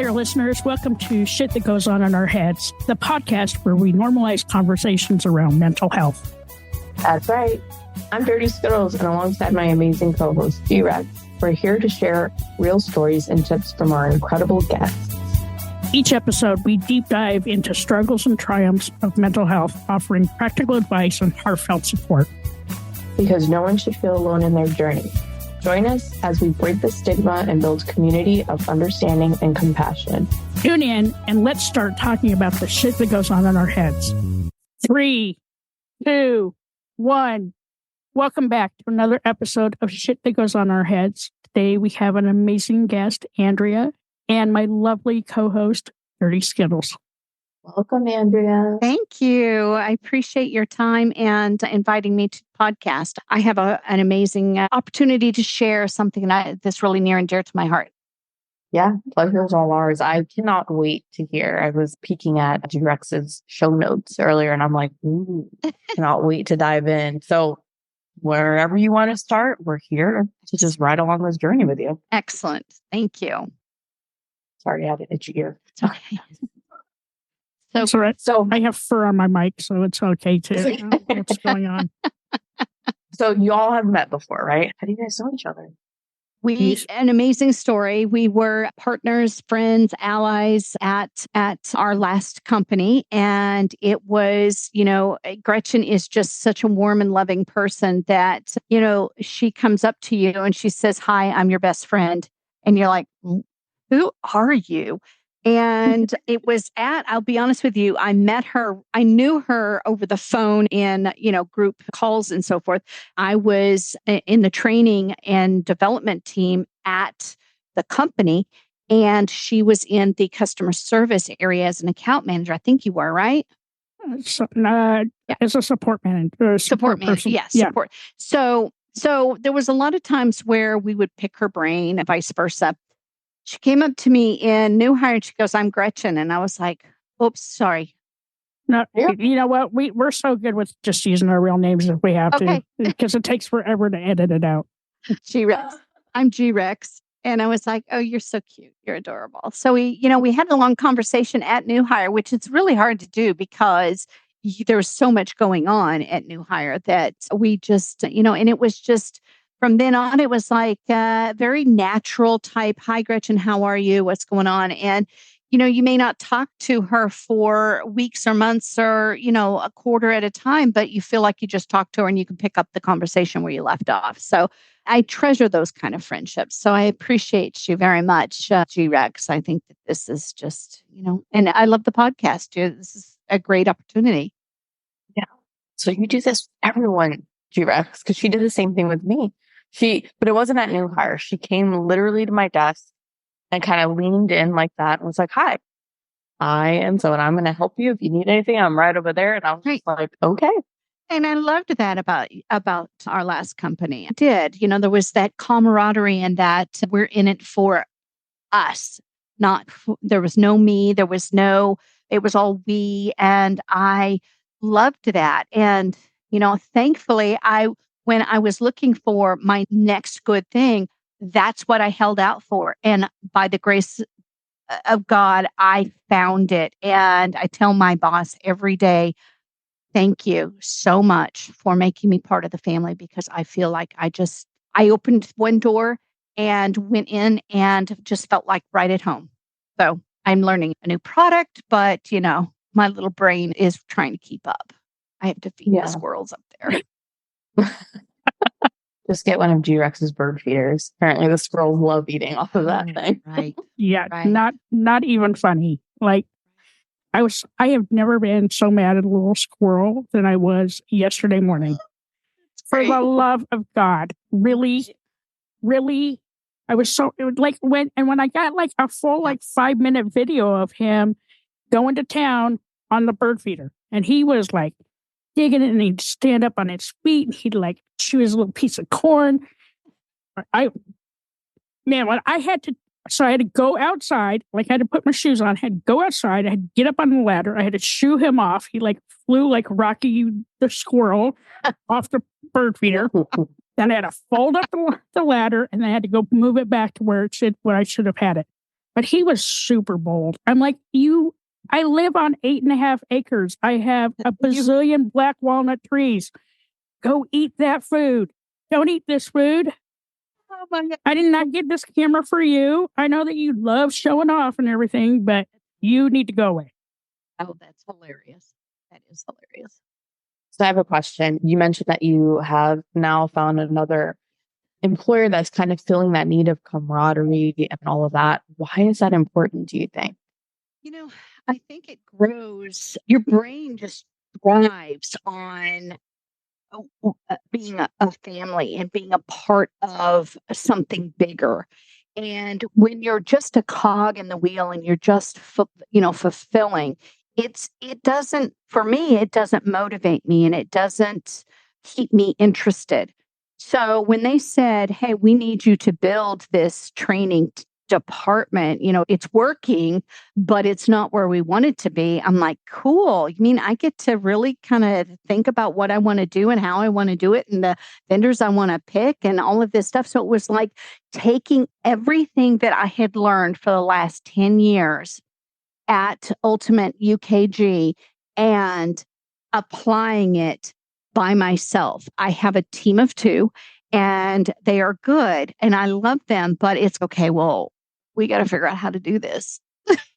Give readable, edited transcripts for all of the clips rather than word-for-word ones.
there, listeners. Welcome to Shit That Goes On in Our Heads, the podcast where we normalize conversations around mental health. That's right. I'm Dirty Skittles, and alongside my amazing co-host, G-Rex, we're here to share real stories and tips from our incredible guests. Each episode, we deep dive into struggles and triumphs of mental health, offering practical advice and heartfelt support. Because no one should feel alone in their journey. Join us as we break the stigma and build community of understanding and compassion. Tune in and let's start talking about the shit that goes on in our heads. 3, 2, 1. Welcome back to another episode of Shit That Goes On Our Heads. Today we have an amazing guest, Andrea, and my lovely co-host, Dirty Skittles. Welcome, Andrea. Thank you. I appreciate your time and inviting me to the podcast. I have an amazing opportunity to share something that's really near and dear to my heart. Yeah, pleasure's all ours. I cannot wait to hear. I was peeking at G-Rex's show notes earlier, and I'm like, ooh, cannot wait to dive in. So wherever you want to start, we're here to just ride along this journey with you. Excellent. Thank you. Sorry, I had an itchy ear. It's okay. That's all right. So I have fur on my mic, so it's okay too. What's going on? So you all have met before, right? How do you guys know each other? An amazing story. We were partners, friends, allies at our last company. And it was, Gretchen is just such a warm and loving person that, she comes up to you and she says, "Hi, I'm your best friend." And you're like, "Who are you?" And it was I'll be honest with you, I knew her over the phone in, group calls and so forth. I was in the training and development team at the company, and she was in the customer service area as an account manager. I think you were, right? As a support manager. Support manager, yes. Yeah. Support. So there was a lot of times where we would pick her brain and vice versa. She came up to me in new hire and she goes, "I'm Gretchen." And I was like, "Oops, sorry." No, you know what? We're so good with just using our real names if we have to, because it takes forever to edit it out. G-Rex. I'm G-Rex. And I was like, "Oh, you're so cute. You're adorable." So we had a long conversation at new hire, which is really hard to do because there was so much going on at new hire that we just, and it was just, from then on, it was like a very natural type. "Hi, Gretchen, how are you? What's going on?" And, you may not talk to her for weeks or months or, a quarter at a time, but you feel like you just talked to her and you can pick up the conversation where you left off. So I treasure those kind of friendships. So I appreciate you very much, G-Rex. I think that this is just, and I love the podcast. This is a great opportunity. Yeah. So you do this with everyone, G-Rex, because she did the same thing with me. But it wasn't at new hire. She came literally to my desk and kind of leaned in like that and was like, "Hi, I am so, and I'm going to help you if you need anything. I'm right over there." And I was just like, "Okay." And I loved that about our last company. I did. There was that camaraderie and that we're in it for us. There was no me. It was all we. And I loved that. And, thankfully, when I was looking for my next good thing, that's what I held out for. And by the grace of God, I found it. And I tell my boss every day, "Thank you so much for making me part of the family," because I feel like I opened one door and went in and just felt like right at home. So I'm learning a new product, but, my little brain is trying to keep up. I have to feed the squirrels up there. Just get one of G-Rex's bird feeders. Apparently the squirrels love eating off of that thing. Right. Yeah. Right. Not even funny. Like I have never been so mad at a little squirrel than I was yesterday morning. For the love of God. Really, really. I was so, it was like when I got like a full 5-minute video of him going to town on the bird feeder, and he was like digging it, and he'd stand up on his feet and he'd like chew his little piece of corn. When I had to go outside, I had to put my shoes on, had to go outside, I had to get up on the ladder, I had to shoo him off. He flew like Rocky the squirrel off the bird feeder. Then I had to fold up the ladder, and I had to go move it back to where I should have had it. But he was super bold. I'm like, I live on 8.5 acres. I have a bazillion black walnut trees. Go eat that food. Don't eat this food. Oh my God. I did not get this camera for you. I know that you love showing off and everything, but you need to go away. Oh, that's hilarious. That is hilarious. So I have a question. You mentioned that you have now found another employer that's kind of filling that need of camaraderie and all of that. Why is that important, do you think? I think it grows. Your brain just thrives on being a family and being a part of something bigger. And when you're just a cog in the wheel and you're just, fulfilling, it doesn't, for me, it doesn't motivate me and it doesn't keep me interested. So when they said, hey, we need you to build this training department, it's working, but it's not where we want it to be. I'm like, cool. You mean I get to really kind of think about what I want to do and how I want to do it and the vendors I want to pick and all of this stuff. So it was like taking everything that I had learned for the last 10 years at Ultimate UKG and applying it by myself. I have a team of 2 and they are good and I love them, but it's okay. Well, we got to figure out how to do this.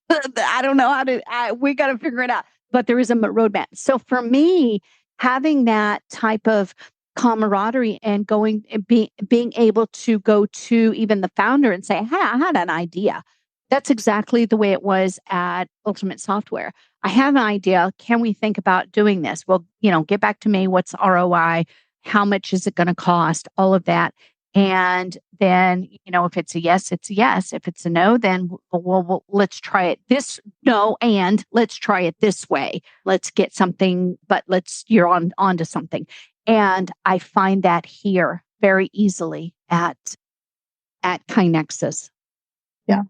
I don't know how to, we got to figure it out, but there is a roadmap. So for me, having that type of camaraderie and being able to go to even the founder and say, hey, I had an idea. That's exactly the way it was at Ultimate Software. I have an idea. Can we think about doing this? Well, get back to me. What's ROI? How much is it going to cost? All of that. And then, if it's a yes, it's a yes. If it's a no, then let's try it let's try it this way. Let's get something, but you're on to something. And I find that here very easily at KaiNexus. Yeah.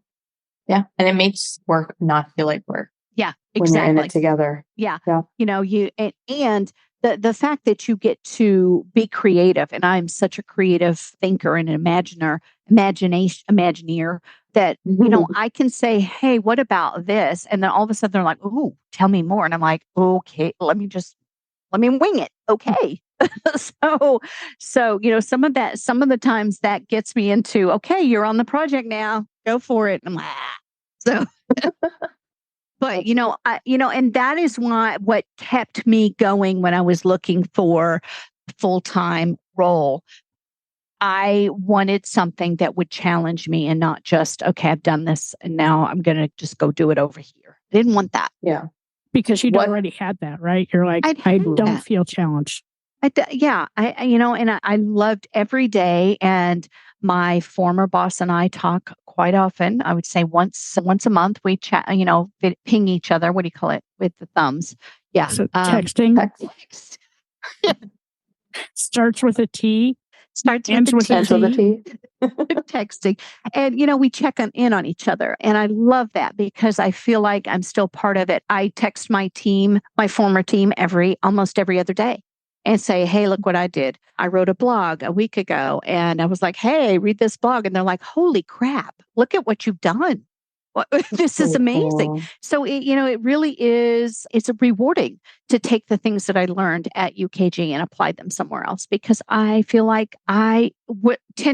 Yeah. And it makes work not feel like work. Yeah, exactly. When you're in it together. Yeah. And the fact that you get to be creative, and I'm such a creative thinker and an imagineer that, I can say, hey, what about this? And then all of a sudden they're like, oh, tell me more. And I'm like, okay, let me wing it. Okay. So, some of the times that gets me into, okay, you're on the project now, go for it. And I'm like, so, but, and that is what kept me going when I was looking for a full-time role. I wanted something that would challenge me and not just, okay, I've done this and now I'm going to just go do it over here. I didn't want that. Yeah. Because you'd already had that, right? You're like, I don't feel challenged. I loved every day. And my former boss and I talk quite often. I would say once a month we chat, ping each other. What do you call it? With the thumbs. Yeah. So texting. Text. Starts with a T. Ends with a T. Texting. And, we check in on each other. And I love that because I feel like I'm still part of it. I text my team, my former team, almost every other day and say, hey, look what I did. I wrote a blog a week ago and I was like, hey, read this blog. And they're like, holy crap, look at what you've done. This is amazing. Cool. So, it really is, it's rewarding to take the things that I learned at UKG and apply them somewhere else because I feel like 10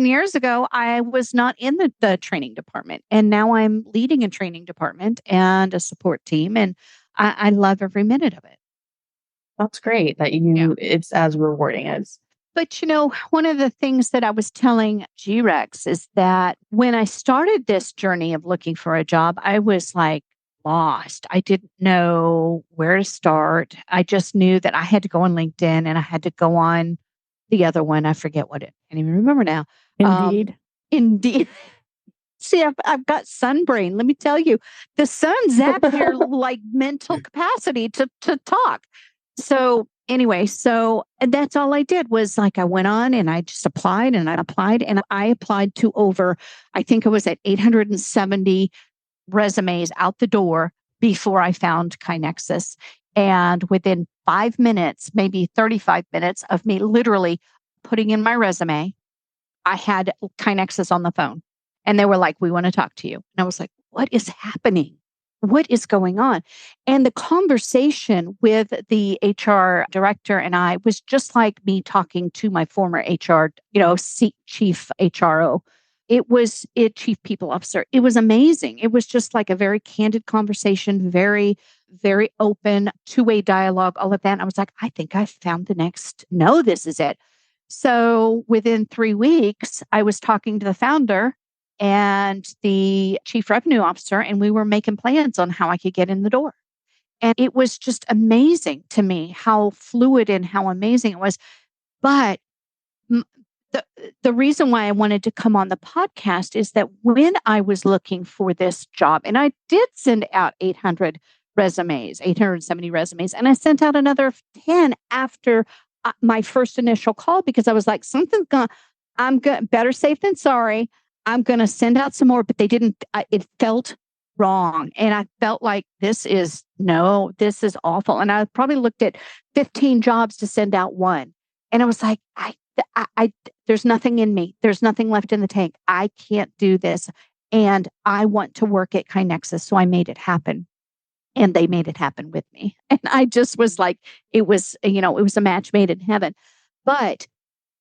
years ago, I was not in the training department and now I'm leading a training department and a support team. And I love every minute of it. That's great that it's as rewarding as. But, one of the things that I was telling G-Rex is that when I started this journey of looking for a job, I was like lost. I didn't know where to start. I just knew that I had to go on LinkedIn and I had to go on the other one. I forget what it, I can't even remember now. Indeed. See, I've got sun brain. Let me tell you, the sun zapped your like mental capacity to talk. So anyway, and that's all I did was like, I went on and I just applied and I applied to over, I think it was at 870 resumes out the door before I found KaiNexus. And within 5 minutes, maybe 35 minutes of me literally putting in my resume, I had KaiNexus on the phone and they were like, we want to talk to you. And I was like, what is happening? What is going on? And the conversation with the HR director and I was just like me talking to my former HR, chief HRO. Chief people officer. It was amazing. It was just like a very candid conversation, very, very open, two-way dialogue, all of that. And I was like, I think I found this is it. So within 3 weeks, I was talking to the founder and the chief revenue officer, and we were making plans on how I could get in the door. And it was just amazing to me how fluid and how amazing it was. But the reason why I wanted to come on the podcast is that when I was looking for this job, and I did send out 870 resumes, and I sent out another 10 after my first initial call because I was like, better safe than sorry. I'm going to send out some more, but they didn't, it felt wrong. And I felt like this is awful. And I probably looked at 15 jobs to send out one. And I was like, there's nothing in me. There's nothing left in the tank. I can't do this. And I want to work at KaiNexus. So I made it happen. And they made it happen with me. And I just was like, it was a match made in heaven. But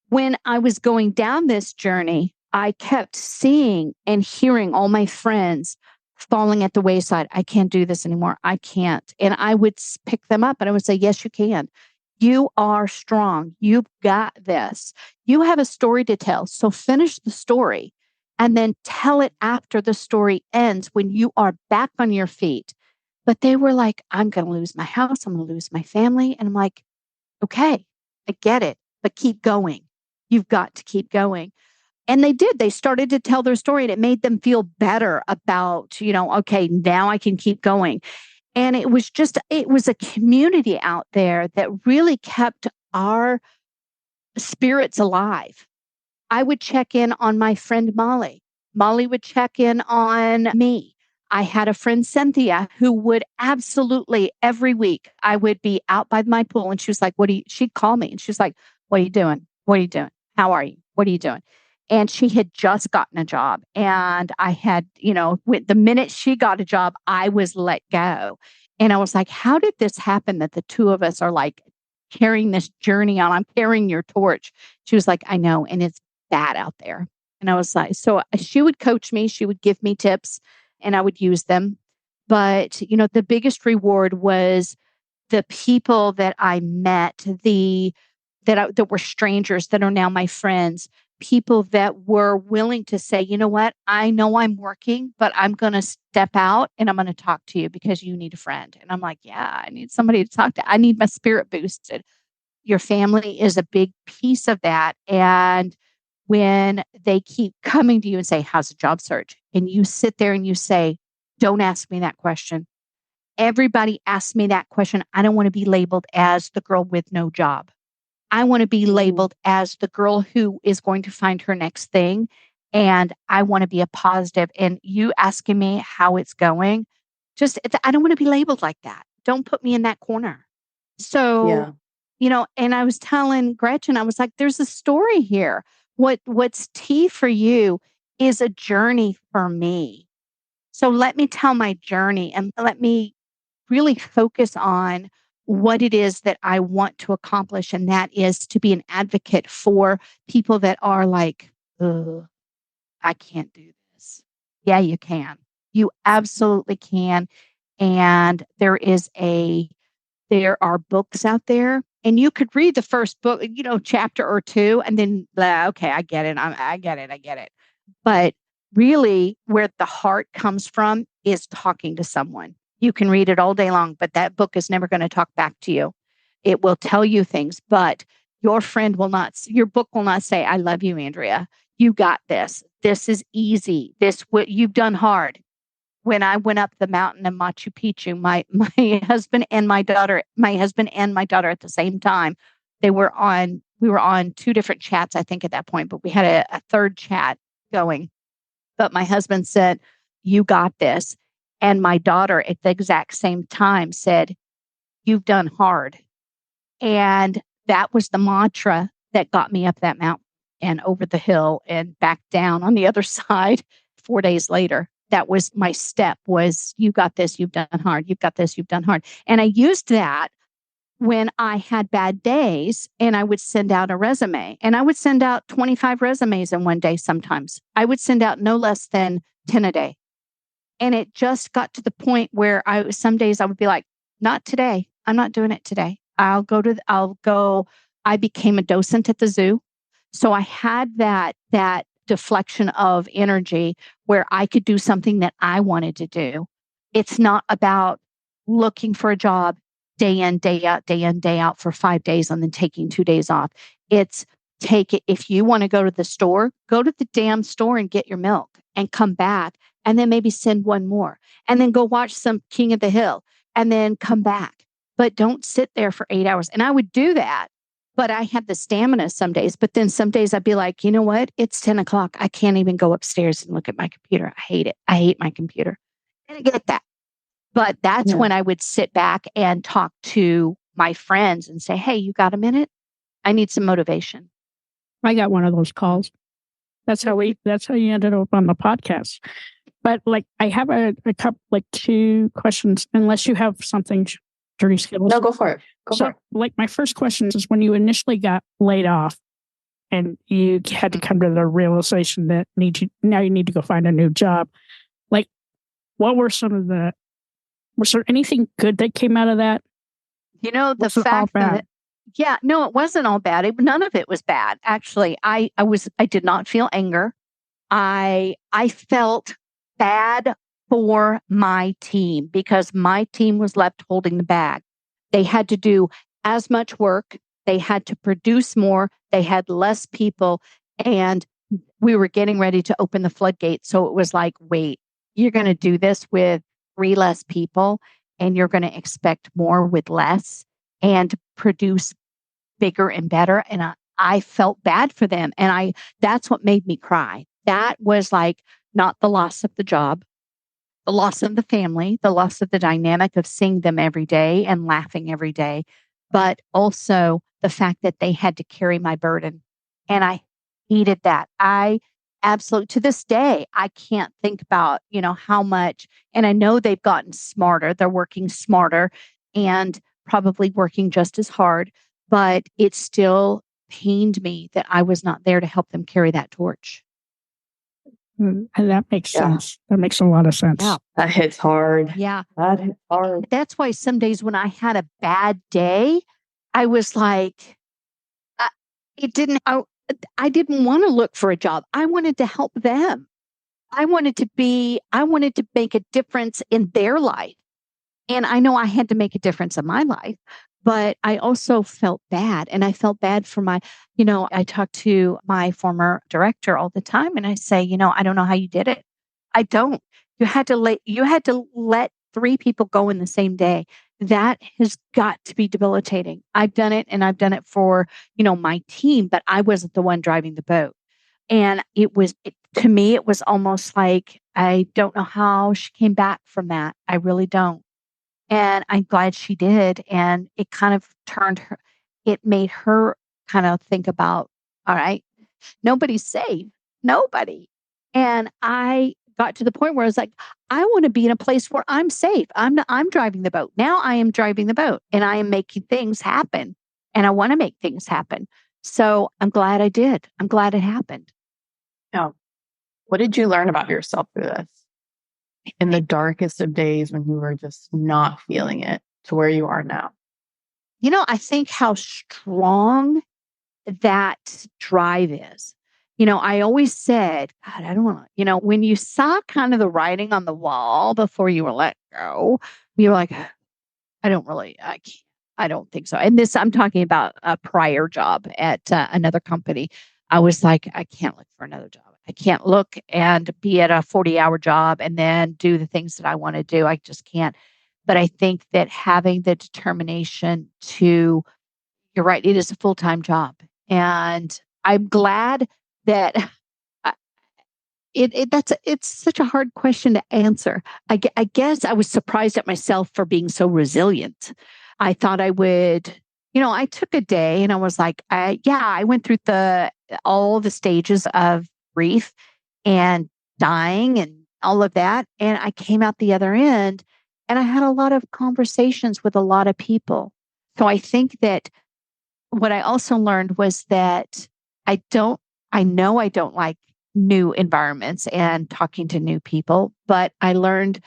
when I was going down this journey, I kept seeing and hearing all my friends falling at the wayside. I can't do this anymore. I can't. And I would pick them up and I would say, yes, you can. You are strong. You've got this. You have a story to tell. So finish the story and then tell it after the story ends when you are back on your feet. But they were like, I'm going to lose my house. I'm going to lose my family. And I'm like, okay, I get it, but keep going. You've got to keep going. And they did. They started to tell their story and it made them feel better about, okay, now I can keep going. And it was a community out there that really kept our spirits alive. I would check in on my friend Molly. Molly would check in on me. I had a friend, Cynthia, who would absolutely every week, I would be out by my pool and she was like, she'd call me and she was like, what are you doing? What are you doing? How are you? What are you doing? And she had just gotten a job. And I had, the minute she got a job, I was let go. And I was like, how did this happen that the two of us are like carrying this journey on? I'm carrying your torch. She was like, I know. And it's bad out there. And I was like, so she would coach me. She would give me tips and I would use them. But, the biggest reward was the people that I met, that were strangers that are now my friends. People that were willing to say, you know what, I know I'm working, but I'm going to step out and I'm going to talk to you because you need a friend. And I'm like, yeah, I need somebody to talk to. I need my spirit boosted. Your family is a big piece of that. And when they keep coming to you and say, how's the job search? And you sit there and you say, don't ask me that question. Everybody asks me that question. I don't want to be labeled as the girl with no job. I want to be labeled as the girl who is going to find her next thing. And I want to be a positive. And you asking me how it's going, I don't want to be labeled like that. Don't put me in that corner. So, and I was telling Gretchen, I was like, there's a story here. What's tea for you is a journey for me. So let me tell my journey and let me really focus on what it is that I want to accomplish. And that is to be an advocate for people that are like, ugh, I can't do this. Yeah, you can. You absolutely can. And there are books out there and you could read the first book, chapter or two, and then, okay, I get it. I get it. But really where the heart comes from is talking to someone. You can read it all day long, but that book is never going to talk back to you. It will tell you things, but your book will not say, I love you, Andrea. You got this. This is easy. What you've done hard. When I went up the mountain in Machu Picchu, my husband and my daughter at the same time, we were on two different chats, I think at that point, but we had a third chat going. But my husband said, you got this. And my daughter at the exact same time said, you've done hard. And that was the mantra that got me up that mountain and over the hill and back down on the other side 4 days later. That was my step was, you got this, you've done hard. You've got this, you've done hard. And I used that when I had bad days and I would send out a resume, and I would send out 25 resumes in one day. Sometimes I would send out no less than 10 a day. And it just got to the point where some days I would be like, not today. I'm not doing it today. I became a docent at the zoo. So I had that deflection of energy where I could do something that I wanted to do. It's not about looking for a job day in, day out, day in, day out for 5 days and then taking 2 days off. It's take it. If you want to go to the store, go to the damn store and get your milk and come back, and then maybe send one more, and then go watch some King of the Hill and then come back. But don't sit there for 8 hours. And I would do that, but I had the stamina some days. But then some days I'd be like, you know what? It's 10 o'clock. I can't even go upstairs and look at my computer. I hate it. I hate my computer. And I get that. But that's when I would sit back and talk to my friends and say, hey, you got a minute? I need some motivation. I got one of those calls. That's how you ended up on the podcast. But like, I have a couple, like 2 questions, unless you have something, Dirty Skittles. No, go for it. Like, my first question is, when you initially got laid off and you had to come to the realization that now you need to go find a new job, like, what were was there anything good that came out of that? You know, the fact that, no, it wasn't all bad. None of it was bad. Actually, I did not feel anger. I felt bad for my team because my team was left holding the bag. They had to do as much work. They had to produce more. They had less people, and we were getting ready to open the floodgates. So it was like, wait, you're going to do this with 3 less people, and you're going to expect more with less and produce bigger and better. And I felt bad for them. And that's what made me cry. That was like not the loss of the job, the loss of the family, the loss of the dynamic of seeing them every day and laughing every day, but also the fact that they had to carry my burden. And I hated that. Absolutely, to this day, I can't think about, how much, and I know they've gotten smarter. They're working smarter and probably working just as hard, but it still pained me that I was not there to help them carry that torch. And that makes sense. That makes a lot of sense. Yeah. That hits hard. Yeah. That hits hard. That's why some days when I had a bad day, I was like, I didn't want to look for a job. I wanted to help them. I wanted to make a difference in their life. And I know I had to make a difference in my life, but I also felt bad. And I felt bad for I talk to my former director all the time and I say, I don't know how you did it. I don't. You had to let 3 people go in the same day. That has got to be debilitating. I've done it, and I've done it for, my team, but I wasn't the one driving the boat. And to me, it was almost like, I don't know how she came back from that. I really don't. And I'm glad she did. And it kind of made her kind of think about, all right, nobody's safe. Nobody. And I got to the point where I was like, I want to be in a place where I'm safe. I'm driving the boat. Now I am driving the boat and I am making things happen, and I want to make things happen. So I'm glad I did. I'm glad it happened. Now, what did you learn about yourself through this? In the darkest of days when you were just not feeling it, to where you are now? I think how strong that drive is. I always said, God, I don't want to, when you saw kind of the writing on the wall before you were let go, you're like, I don't think so. And I'm talking about a prior job at another company. I was like, I can't look for another job. I can't look and be at a 40-hour job and then do the things that I want to do. I just can't. But I think that having the determination you're right, it is a full-time job. And I'm glad that it's such a hard question to answer. I guess I was surprised at myself for being so resilient. I thought I would, I took a day and I was like, I went through all the stages of grief and dying and all of that. And I came out the other end and I had a lot of conversations with a lot of people. So I think that what I also learned was that I know I don't like new environments and talking to new people, but I learned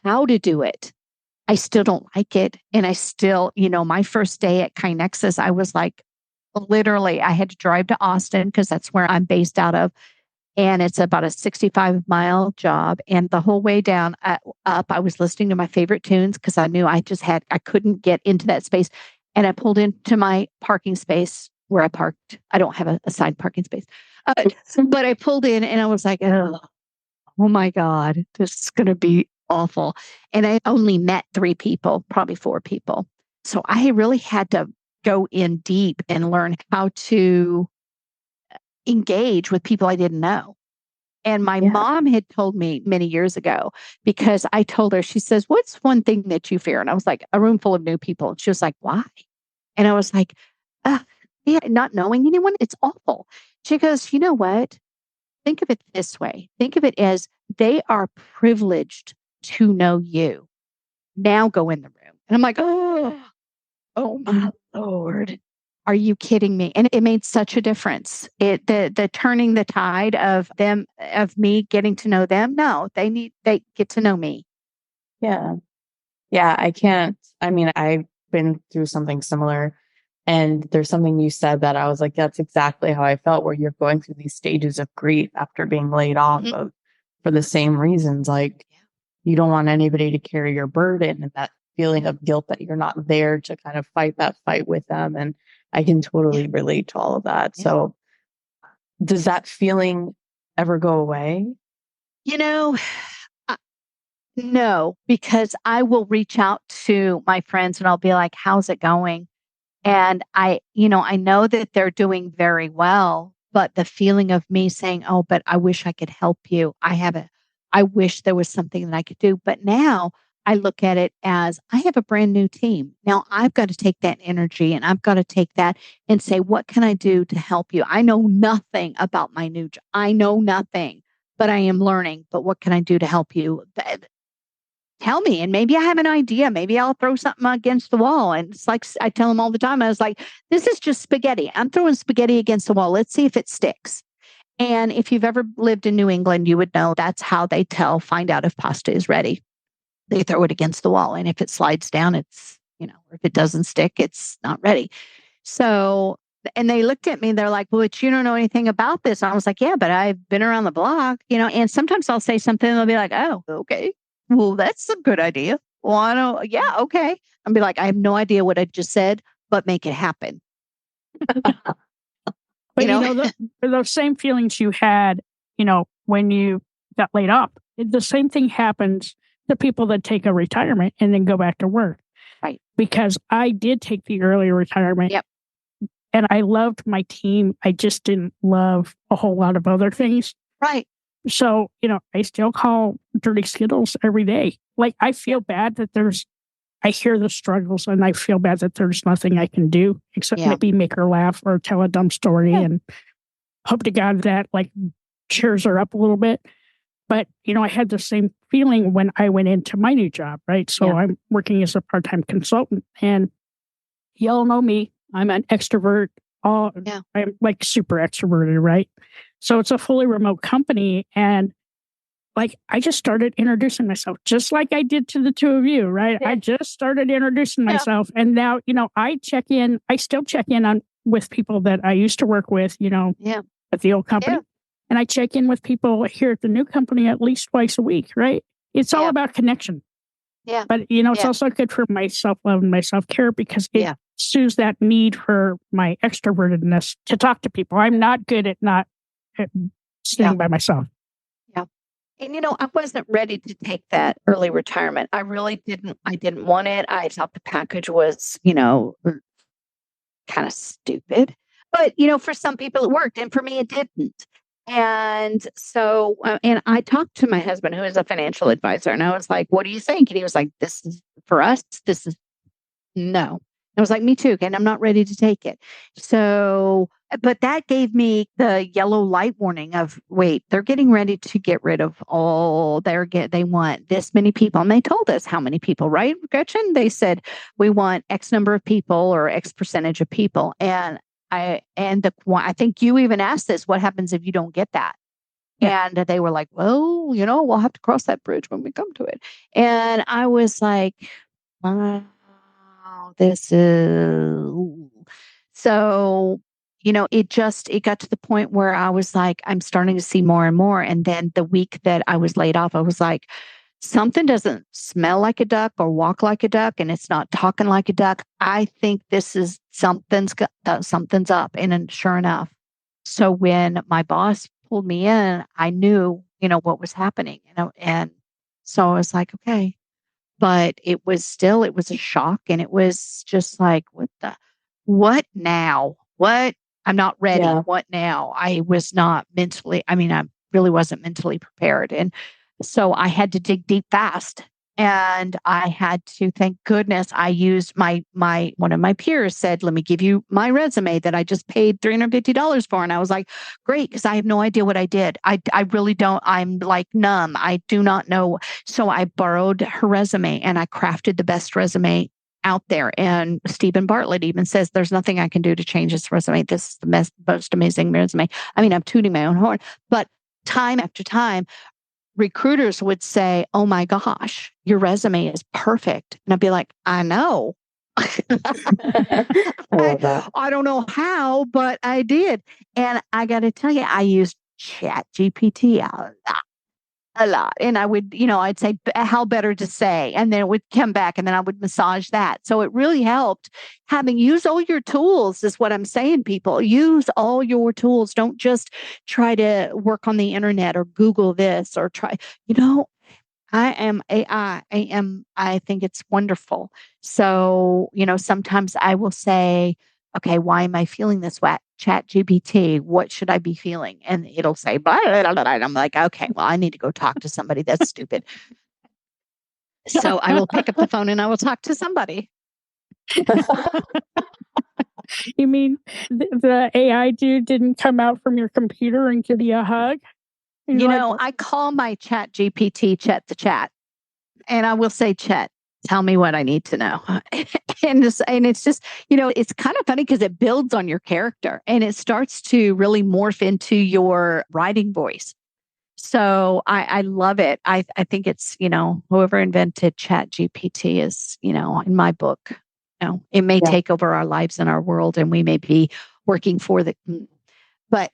how to do it. I still don't like it. And I still, my first day at Kinexus, I was like, literally, I had to drive to Austin because that's where I'm based out of. And it's about a 65-mile job. And the whole way down up, I was listening to my favorite tunes because I knew I couldn't get into that space. And I pulled into my parking space where I parked. I don't have a assigned parking space. But I pulled in and I was like, oh my God, this is going to be awful. And I only met 3 people, probably 4 people. So I really had to go in deep and learn how to engage with people I didn't know. And my mom had told me many years ago, because I told her, she says, what's one thing that you fear? And I was like, a room full of new people. And she was like, why? And I was like, not knowing anyone, it's awful. She goes, you know what? Think of it this way. Think of it as they are privileged to know you. Now go in the room. And I'm like, oh my Lord. Are you kidding me? And it made such a difference. The turning the tide of me getting to know them. No, they get to know me. Yeah. Yeah. I've been through something similar, and there's something you said that I was like, that's exactly how I felt, where you're going through these stages of grief after being laid off for the same reasons. Like, you don't want anybody to carry your burden, and that feeling of guilt that you're not there to kind of fight that fight with them. And I can totally relate to all of that. Yeah. So does that feeling ever go away? No, because I will reach out to my friends and I'll be like, how's it going? And I know that they're doing very well, but the feeling of me saying, oh, but I wish I could help you. I wish there was something that I could do. But now I look at it as I have a brand new team. Now I've got to take that energy and I've got to take that and say, what can I do to help you? I know nothing about my new job. I know nothing, but I am learning. But what can I do to help you? Tell me. And maybe I have an idea. Maybe I'll throw something against the wall. And it's like, I tell them all the time, I was like, this is just spaghetti. I'm throwing spaghetti against the wall. Let's see if it sticks. And if you've ever lived in New England, you would know that's how they find out if pasta is ready. They throw it against the wall. And if it slides down, it's, or if it doesn't stick, it's not ready. So, and they looked at me, they're like, well, but you don't know anything about this. And I was like, yeah, but I've been around the block, and sometimes I'll say something and they'll be like, oh, okay. Well, that's a good idea. Well, okay. I'll be like, I have no idea what I just said, but make it happen. But those same feelings you had, when you got laid off, the same thing happens to people that take a retirement and then go back to work. Right. Because I did take the early retirement. Yep. And I loved my team. I just didn't love a whole lot of other things. Right. So, I still call Dirty Skittles every day. Like, I feel bad that I hear the struggles and I feel bad that there's nothing I can do except maybe make her laugh or tell a dumb story and hope to God that cheers her up a little bit. But, I had the same feeling when I went into my new job, right? So I'm working as a part-time consultant, and y'all know me. I'm an extrovert. I'm super extroverted, right? So it's a fully remote company. And I just started introducing myself just like I did to the two of you, right? I just started introducing myself. And now, I still check in with people that I used to work with, at the old company. Yeah. And I check in with people here at the new company at least twice a week, right? It's all about connection. Yeah. But, it's also good for my self-love and my self-care because it soothes that need for my extrovertedness to talk to people. I'm not good at not sitting by myself. Yeah. And, I wasn't ready to take that early retirement. I really didn't. I didn't want it. I thought the package was, kind of stupid. But, for some people it worked. And for me, it didn't. And so, and I talked to my husband, who is a financial advisor, and I was like, what do you think? And he was like, this is for us. This is no. I was like, me too. And I'm not ready to take it. So but that gave me the yellow light warning of, wait, they're getting ready to get rid of all they want this many people. And they told us how many people, right, Gretchen? They said, we want X number of people or X percentage of people. And I think you even asked this, what happens if you don't get that? Yeah. And they were like, well, we'll have to cross that bridge when we come to it. And I was like, wow, this is... So, it got to the point where I was like, I'm starting to see more and more. And then the week that I was laid off, I was like, something doesn't smell like a duck or walk like a duck, and it's not talking like a duck. I think this is something's up. And then sure enough. So when my boss pulled me in, I knew, what was happening. And so I was like, okay. But it was a shock. And it was just like, what now? What? I'm not ready. Yeah. What now? I was not mentally, I really wasn't mentally prepared. And so I had to dig deep fast. And I had to, thank goodness, I used one of my peers said, let me give you my resume that I just paid $350 for. And I was like, great, because I have no idea what I did. I really don't. I'm like numb. I do not know. So I borrowed her resume and I crafted the best resume out there. And Stephen Bartlett even says, there's nothing I can do to change this resume. This is the most amazing resume. I'm tooting my own horn, but time after time, recruiters would say, oh my gosh, your resume is perfect. And I'd be like, I know. I don't know how, but I did. And I got to tell you, I used Chat GPT a lot. And I would, I'd say how better to say, and then it would come back and then I would massage that. So it really helped use all your tools is what I'm saying, people. Use all your tools. Don't just try to work on the internet or Google this or try, I am AI. I think it's wonderful. So, sometimes I will say, okay, why am I feeling this way? Chat GPT, what should I be feeling? And it'll say, blah, blah, blah, blah. And I'm like, okay, well, I need to go talk to somebody. That's stupid. So I will pick up the phone and I will talk to somebody. You mean the AI dude didn't come out from your computer and give you a hug? I call my Chat GPT Chet the Chat. And I will say, Chet, tell me what I need to know. and it's just, it's kind of funny because it builds on your character and it starts to really morph into your writing voice. So I love it. I think it's, whoever invented Chat GPT is, in my book, it may take over our lives and our world and we may be working for but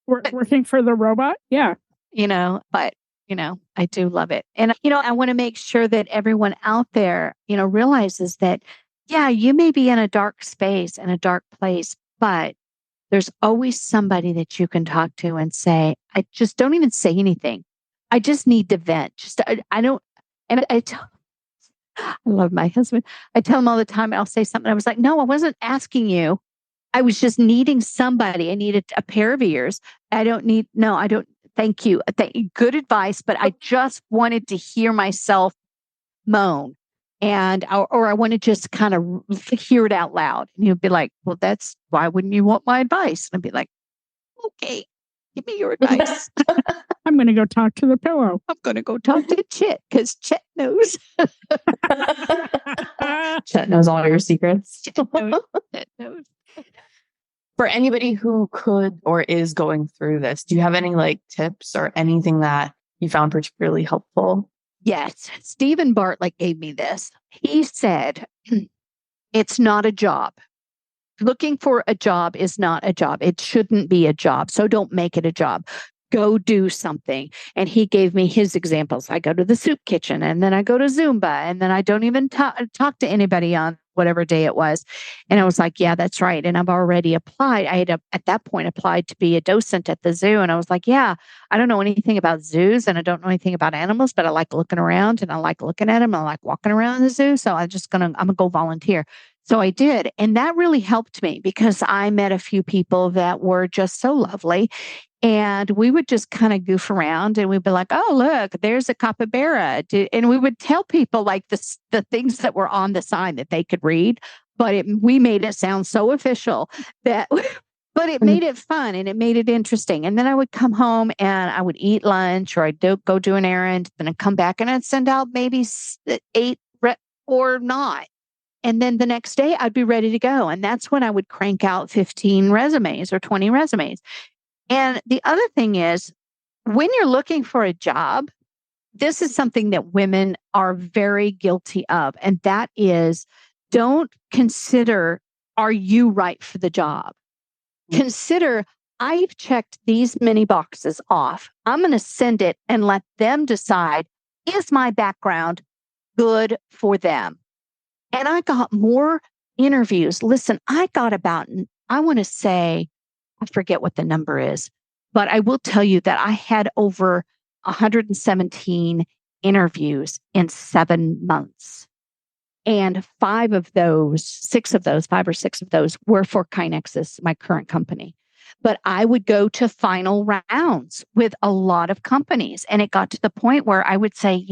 working for the robot. Yeah. But I do love it. And, I want to make sure that everyone out there, realizes that, yeah, you may be in a dark space and a dark place, but there's always somebody that you can talk to and say, I just don't even say anything. I just need to vent. I don't, and I love my husband. I tell him all the time, I'll say something. I was like, no, I wasn't asking you. I was just needing somebody. I needed a pair of ears. I don't. Thank you. Good advice, but I just wanted to hear myself moan or I want to just kind of hear it out loud. And you'd be like, well, why wouldn't you want my advice? And I'd be like, okay, give me your advice. I'm going to go talk to the pillow. I'm going to go talk to Chet because Chet knows. Chet knows all your secrets. Chet knows. For anybody who could or is going through this, do you have any tips or anything that you found particularly helpful? Yes. Stephen Bartlett gave me this. He said, it's not a job. Looking for a job is not a job. It shouldn't be a job. So don't make it a job. Go do something. And he gave me his examples. I go to the soup kitchen and then I go to Zumba and then I don't even talk to anybody on whatever day it was. And I was like, yeah, that's right. And I've already applied. I had at that point applied to be a docent at the zoo. And I was like, yeah, I don't know anything about zoos and I don't know anything about animals, but I like looking around and I like looking at them. I like walking around the zoo. So I'm going to go volunteer. So I did. And that really helped me because I met a few people that were just so lovely. And we would just kind of goof around and we'd be like, oh, look, there's a capybara. And we would tell people the things that were on the sign that they could read. But we made it sound so official that But it made it fun and it made it interesting. And then I would come home and I would eat lunch or I'd go do an errand. Then I'd come back and I'd send out maybe 8 or not. And then the next day I'd be ready to go. And that's when I would crank out 15 resumes or 20 resumes. And the other thing is, when you're looking for a job, this is something that women are very guilty of. And that is, don't consider, are you right for the job? Consider, I've checked these many boxes off. I'm going to send it and let them decide, is my background good for them? And I got more interviews. Listen, I got about, I want to say, I forget what the number is, but I will tell you that I had over 117 interviews in 7 months. And 5 or 6 of those were for KaiNexus, my current company. But I would go to final rounds with a lot of companies. And it got to the point where I would say,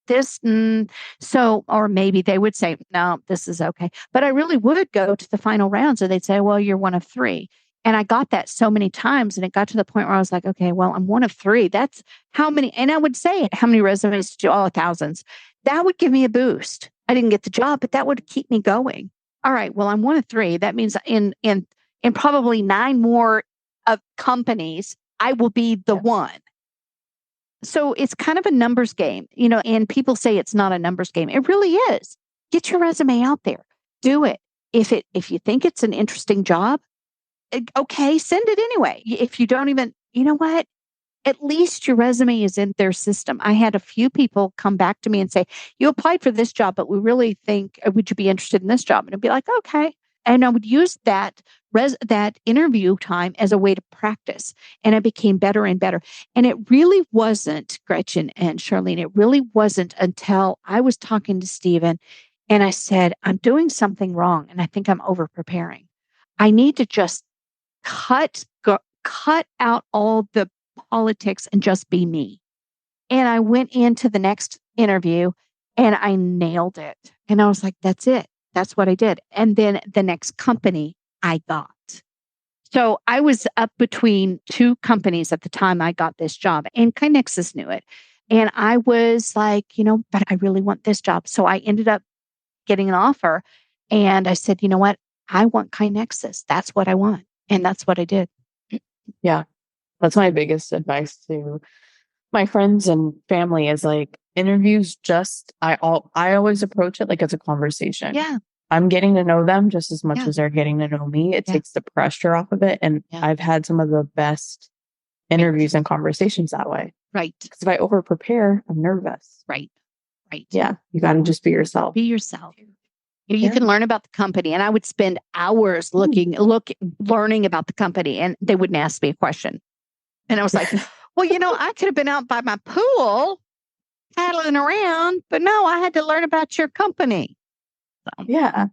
this, or maybe they would say, no, this is okay. But I really would go to the final rounds and they'd say, well, you're one of 3. And I got that so many times. And it got to the point where I was like, okay, well, I'm one of 3. That's how many. And I would say, how many resumes did you? Oh, thousands. That would give me a boost. I didn't get the job, but that would keep me going. All right, well, I'm one of 3. That means in probably 9 more of companies, I will be the one. So it's kind of a numbers game, and people say it's not a numbers game. It really is. Get your resume out there. Do it. If you think it's an interesting job, okay, send it anyway. If you don't even, you know what? At least your resume is in their system. I had a few people come back to me and say, you applied for this job, but we really think, would you be interested in this job? And I'd be like, okay. And I would use that interview time as a way to practice. And I became better and better. And it really wasn't, Gretchen and Charlene, it really wasn't until I was talking to Stephen and I said, I'm doing something wrong. And I think I'm over preparing. I need to just cut out all the politics and just be me. And I went into the next interview and I nailed it. And I was like, that's it. That's what I did. And then the next company I got. So I was up between 2 companies at the time I got this job, and KaiNexus knew it. And I was like, but I really want this job. So I ended up getting an offer and I said, you know what? I want KaiNexus. That's what I want. And that's what I did. Yeah. That's my biggest advice to my friends and family is like interviews. I always approach it like it's a conversation. Yeah. I'm getting to know them just as much as they're getting to know me. It takes the pressure off of it. And I've had some of the best interviews and conversations that way. Right. Because if I over prepare, I'm nervous. Right. Yeah. You got to just be yourself. Be yourself. You can learn about the company. And I would spend hours learning about the company, and they wouldn't ask me a question. And I was like, well, I could have been out by my pool paddling around, but no, I had to learn about your company. So. Yeah.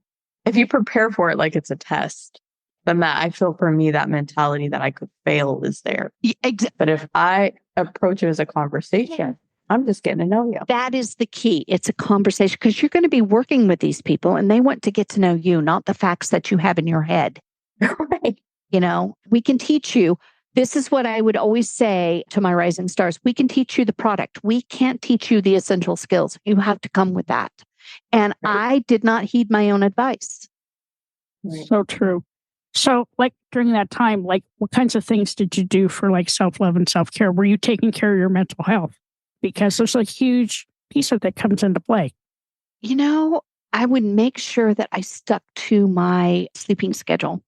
If you prepare for it like it's a test, then I feel for me, that mentality that I could fail is there. Exactly. But if I approach it as a conversation, I'm just getting to know you. That is the key. It's a conversation because you're going to be working with these people and they want to get to know you, not the facts that you have in your head. Right. We can teach you. This is what I would always say to my rising stars. We can teach you the product. We can't teach you the essential skills. You have to come with that. And I did not heed my own advice. So true. So like during that time, like what kinds of things did you do for like self-love and self-care? Were you taking care of your mental health? Because there's a huge piece of that comes into play. I would make sure that I stuck to my sleeping schedule.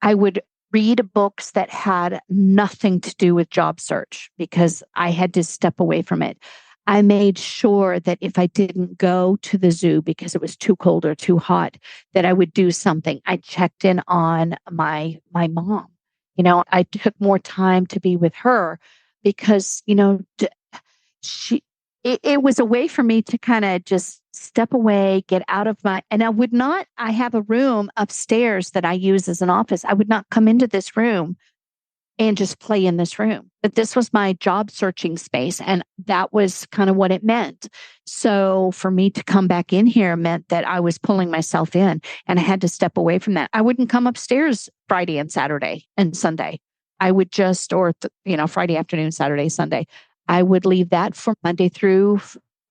I would read books that had nothing to do with job search because I had to step away from it. I made sure that if I didn't go to the zoo because it was too cold or too hot, that I would do something. I checked in on my mom. I took more time to be with her because, it was a way for me to kind of just step away, get out of and I have a room upstairs that I use as an office. I would not come into this room and just play in this room. But this was my job searching space. And that was kind of what it meant. So for me to come back in here meant that I was pulling myself in and I had to step away from that. I wouldn't come upstairs Friday and Saturday and Sunday. I would just, Friday afternoon, Saturday, Sunday. I would leave that for Monday through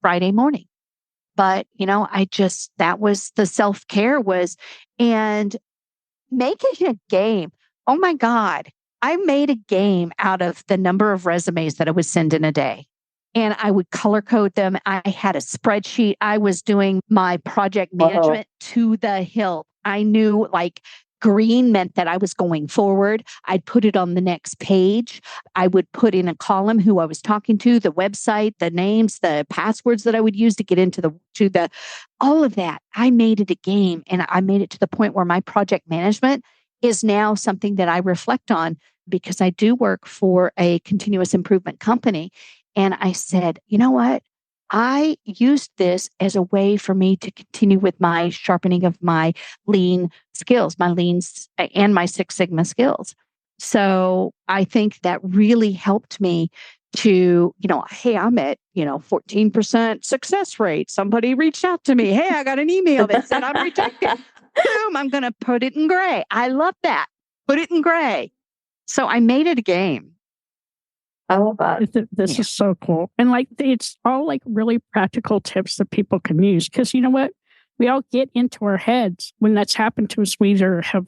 Friday morning. But, that was the self-care and making a game. Oh my God. I made a game out of the number of resumes that I would send in a day. And I would color code them. I had a spreadsheet. I was doing my project management to the hilt. I knew green meant that I was going forward. I'd put it on the next page. I would put in a column who I was talking to, the website, the names, the passwords that I would use to get into all of that. I made it a game, and I made it to the point where my project management is now something that I reflect on, because I do work for a continuous improvement company. And I said, you know what? I used this as a way for me to continue with my sharpening of my lean skills, and my Six Sigma skills. So I think that really helped me to, hey, I'm at, 14% success rate. Somebody reached out to me. Hey, I got an email that said I'm rejected. Boom, I'm going to put it in gray. I love that. Put it in gray. So I made it a game. I love that. This is so cool. And it's all really practical tips that people can use. Because you know what? We all get into our heads when that's happened to us. We either have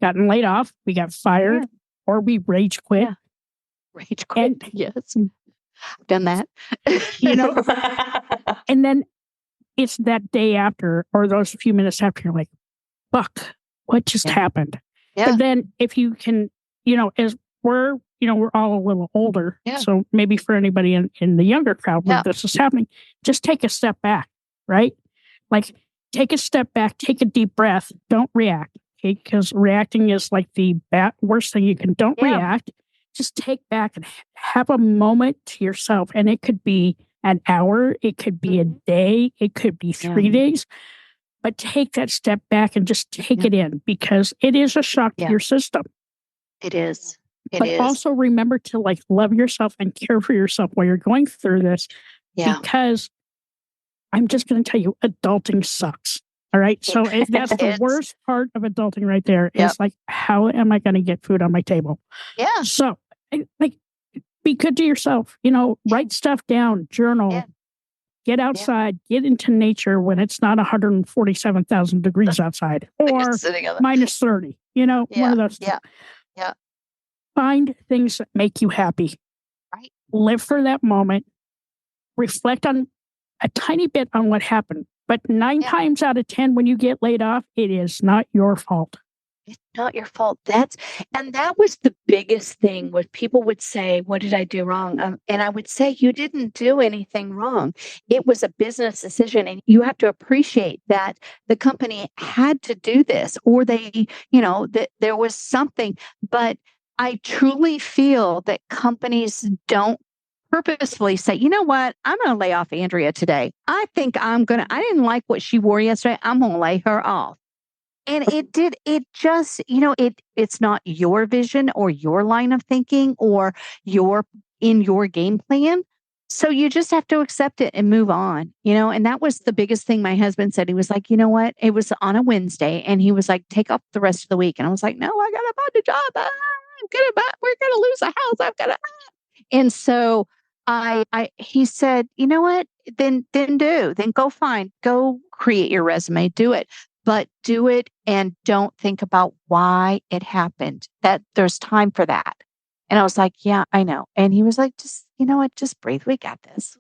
gotten laid off, we got fired, or we rage quit. Yeah. Rage quit. Yes. I've done that. And then it's that day after, or those few minutes after, you're like, fuck, what just happened? Yeah. But then if you can, as we're all a little older. Yeah. So maybe for anybody in the younger crowd where this is happening, just take a step back, right? Take a step back, take a deep breath, don't react. Okay? Because reacting is the worst thing you can. Don't react. Just take back and have a moment to yourself. And it could be an hour, it could be a day, it could be 3 days. But take that step back and just take it in, because it is a shock to your system. It is. But also remember to love yourself and care for yourself while you're going through this. Yeah. Because I'm just going to tell you, adulting sucks. All right. So that's the worst part of adulting right there. Is how am I going to get food on my table? Yeah. So be good to yourself, write stuff down, journal, get outside, get into nature when it's not 147,000 degrees outside or minus 30, one of those. Yeah. Find things that make you happy. Right. Live for that moment. Reflect on a tiny bit on what happened. But 9 times out of 10, when you get laid off, it is not your fault. It's not your fault. That was the biggest thing. What people would say, what did I do wrong? And I would say, you didn't do anything wrong. It was a business decision. And you have to appreciate that the company had to do this, or they, that there was something. But I truly feel that companies don't purposefully say, you know what, I'm going to lay off Andrea today. I think I didn't like what she wore yesterday. I'm going to lay her off. And it's not your vision or your line of thinking or in your game plan. So you just have to accept it and move on, and that was the biggest thing my husband said. He was like, you know what? It was on a Wednesday and he was like, take up the rest of the week. And I was like, no, I got to find a job. We're going to lose a house. And so he said, you know what? Then go create your resume, do it, but do it and don't think about why it happened. That there's time for that. And I was like, yeah, I know. And he was like, just, you know what? Just breathe. We got this.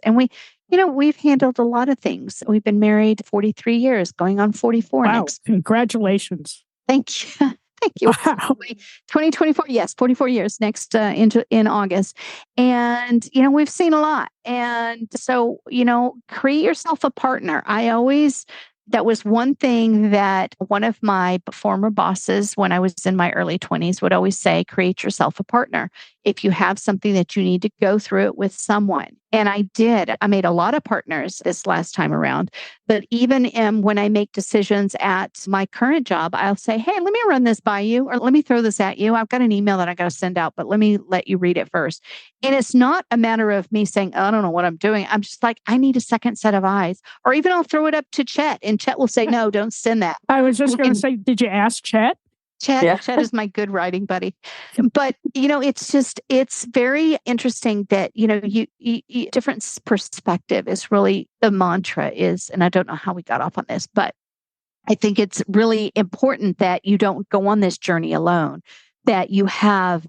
And we've handled a lot of things. We've been married 43 years, going on 44 wow. next. Congratulations. Thank you. Thank you. Wow. 2024. Yes. 44 years next in August. And, we've seen a lot. And so, create yourself a partner. That was one thing that one of my former bosses, when I was in my early 20s, would always say, create yourself a partner. If you have something that you need to go through it with someone. And I did. I made a lot of partners this last time around. But even when I make decisions at my current job, I'll say, hey, let me run this by you, or let me throw this at you. I've got an email that I got to send out, but let me let you read it first. And it's not a matter of me saying, oh, I don't know what I'm doing. I'm just like, I need a second set of eyes. Or even I'll throw it up to Chet, and Chet will say, no, don't send that. I was just going to say, did you ask Chet? Chet is my good writing buddy. But, it's very interesting that, you different perspective is really the mantra is, and I don't know how we got off on this, but I think it's really important that you don't go on this journey alone, that you have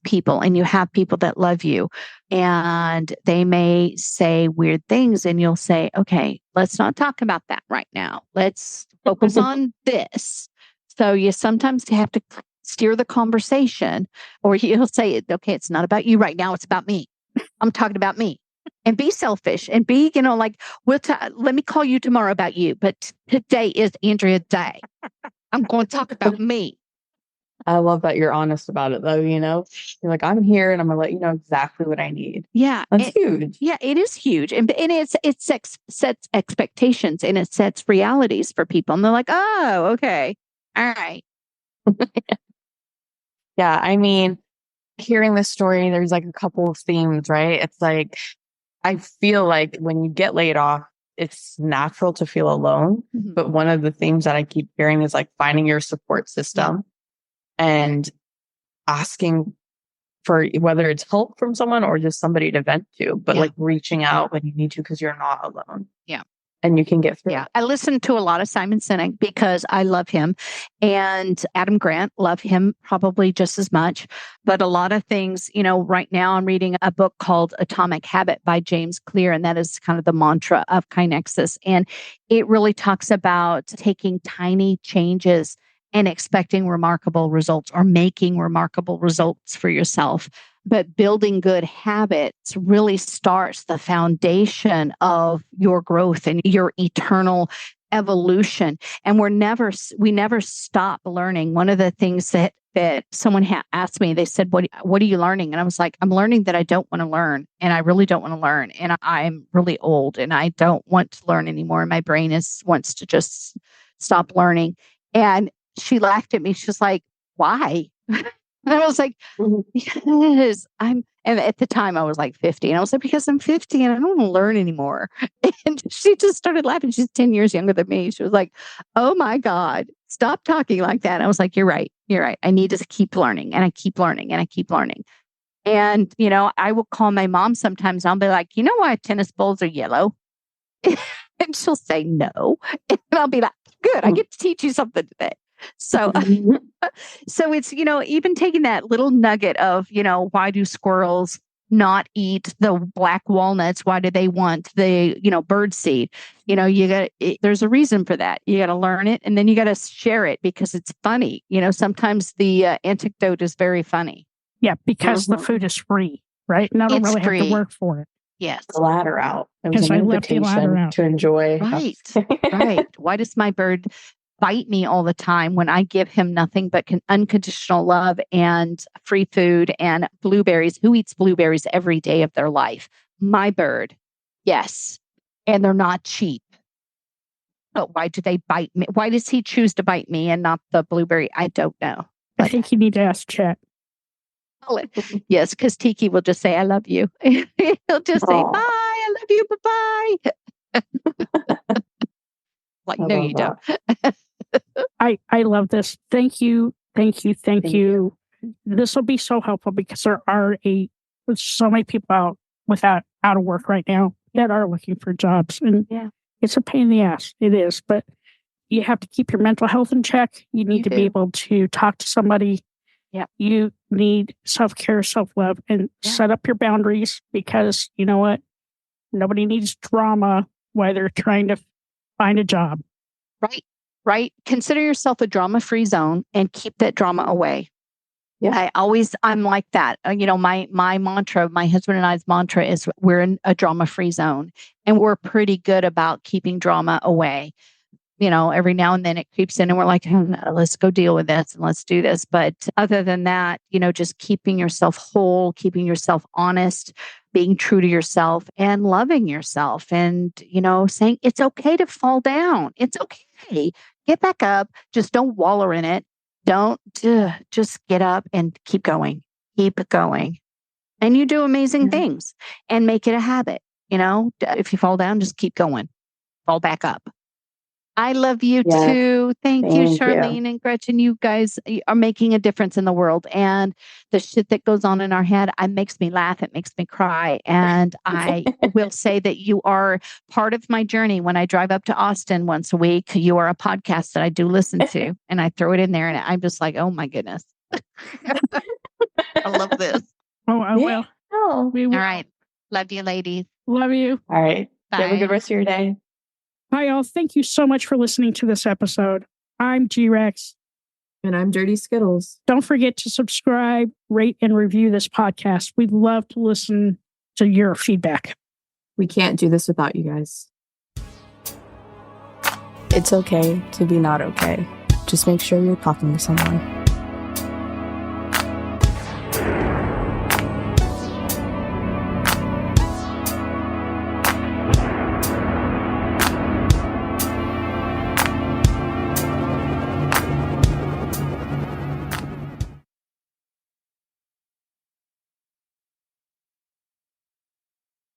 people, and you have people that love you, and they may say weird things, and you'll say, okay, let's not talk about that right now. Let's focus on this. So you sometimes have to steer the conversation, or you'll say, okay, it's not about you right now. It's about me. I'm talking about me. And be selfish and be, like, let me call you tomorrow about you. But today is Andrea Day. I'm going to talk about me. I love that you're honest about it, though. You're like, I'm here and I'm going to let you know exactly what I need. Yeah. That's huge. Yeah, it is huge. And it sets expectations, and it sets realities for people. And they're like, oh, okay. All right. Yeah. I mean, hearing this story, there's like a couple of themes, right? It's like, I feel like when you get laid off, it's natural to feel alone. Mm-hmm. But one of the themes that I keep hearing is like finding your support system and asking for whether it's help from someone or just somebody to vent to, but like reaching out when you need to, because you're not alone. Yeah. And you can get through. Yeah. I listen to a lot of Simon Sinek because I love him, and Adam Grant, love him probably just as much. But a lot of things, right now I'm reading a book called Atomic Habit by James Clear, and that is kind of the mantra of Kinexus. And it really talks about taking tiny changes and expecting remarkable results, or making remarkable results for yourself. But building good habits really starts the foundation of your growth and your eternal evolution. And we never stop learning. One of the things that someone asked me, they said, what are you learning? And I was like, I'm learning that I don't want to learn, and I really don't want to learn. And I'm really old, and I don't want to learn anymore. My brain wants to just stop learning. And she laughed at me. She's like, why? And I was like, yes, and at the time I was like 50. And I was like, because I'm 50 and I don't want to learn anymore. And she just started laughing. She's 10 years younger than me. She was like, oh my God, stop talking like that. And I was like, you're right. I need to keep learning, and I keep learning, and I keep learning. And, I will call my mom sometimes. I'll be like, you know why tennis balls are yellow? And she'll say no. And I'll be like, good, I get to teach you something today. So it's, even taking that little nugget of, why do squirrels not eat the black walnuts? Why do they want the, bird seed? There's a reason for that. You got to learn it, and then you got to share it because it's funny. Sometimes the anecdote is very funny. Yeah, because the food is free, right? And I don't really have to work for it. Yes. The ladder out. It was an invitation to enjoy. Right. Right. Why does my bird bite me all the time when I give him nothing but unconditional love and free food and blueberries? Who eats blueberries every day of their life? My bird. Yes. And they're not cheap. But why do they bite me? Why does he choose to bite me and not the blueberry? I don't know. I think you need to ask Chet. Yes, because Tiki will just say, I love you. He'll just say, bye, I love you, bye-bye. Like, no, you don't. I love this. Thank you. This will be so helpful because there are so many people out of work right now that are looking for jobs. And it's a pain in the ass. It is. But you have to keep your mental health in check. You need to be able to talk to somebody. Yeah. You need self-care, self-love, and set up your boundaries, because you know what? Nobody needs drama while they're trying to find a job. Right. Consider yourself a drama-free zone and keep that drama away. Yeah. I'm like that. My mantra, my husband and I's mantra is we're in a drama-free zone, and we're pretty good about keeping drama away. every now and then it creeps in and we're like, oh, no, let's go deal with this and let's do this. But other than that, just keeping yourself whole, keeping yourself honest, being true to yourself and loving yourself and, saying it's okay to fall down. It's okay. Get back up. Just don't wallow in it. Don't just get up and keep going. Keep going. And you do amazing things and make it a habit. If you fall down, just keep going. Fall back up. I love you too. Thank you, Charlene and Gretchen. You guys are making a difference in the world. And the shit that goes on in our head, it makes me laugh. It makes me cry. And I will say that you are part of my journey. When I drive up to Austin once a week, you are a podcast that I do listen to. And I throw it in there and I'm just like, oh my goodness. I love this. Oh, I will. Oh. We will. All right. Love you, ladies. Love you. All right. Bye. Have a good rest of your day. Hi, all. Thank you so much for listening to this episode. I'm G-Rex. And I'm Dirty Skittles. Don't forget to subscribe, rate, and review this podcast. We'd love to listen to your feedback. We can't do this without you guys. It's okay to be not okay. Just make sure you're talking to someone.